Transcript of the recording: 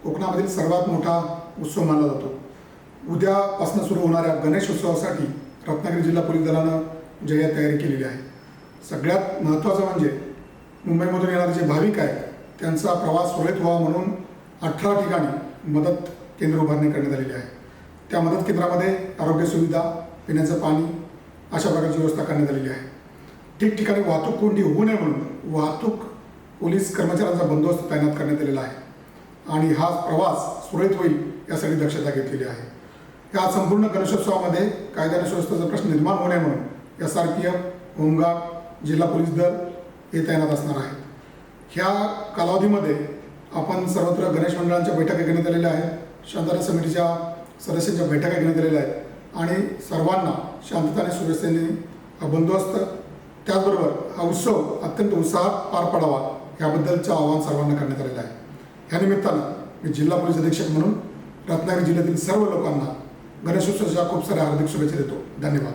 कोकणामधील सर्वात मोठा उत्सव मानला जातो। उद्यापासून सुरू होणाऱ्या गणेश उत्सवासाठी रत्नागिरी जिल्हा पोलीस दलानं जय्यत तयारी केलेली आहे। सगळ्यात महत्त्वाचं म्हणजे मुंबईमधून येणारे जे भाविक आहेत त्यांचा प्रवास सुरळीत व्हावा म्हणून 18 ठिकाणी मदत केंद्र उभारणी करण्यात आलेली आहे। त्या मदत केंद्रामध्ये आरोग्य सुविधा, पिण्याचं पाणी अशा प्रकारची व्यवस्था करण्यात आलेली आहे। ठिकठिकाणी वाहतूक कोंडी होऊ नये म्हणून वाहतूक पोलीस कर्मचाऱ्यांचा बंदोबस्त तैनात करण्यात आलेला आहे आणि हा प्रवास सुरळीत होईल यासाठी दक्षता घेतलेली आहे। या संपूर्ण गणेशोत्सवामध्ये कायदा आणि सुव्यवस्थेचा प्रश्न निर्माण होऊ नये म्हणून SRPF, होमगार्ड, जिल्हा पोलीस दल हे तैनात असणार आहेत। ह्या कालावधीमध्ये आपण सर्वत्र गणेश मंडळांच्या बैठका घेण्यात आलेल्या आहेत, शांतता समितीच्या सदस्यांच्या बैठका घेण्यात आलेल्या आहेत आणि सर्वांना शांतता आणि सुव्यवस्थेने हा बंदोबस्त त्याचबरोबर हा उत्सव अत्यंत उत्साहात पार पडावा याबद्दलचं आवाहन सर्वांना करण्यात आलेलं आहे। ह्या निमित्तानं मी जिल्हा पोलीस अधीक्षक म्हणून रत्नागिरी जिल्ह्यातील सर्व लोकांना गणेशोत्सवाच्या खूप साऱ्या हार्दिक शुभेच्छा देतो। धन्यवाद।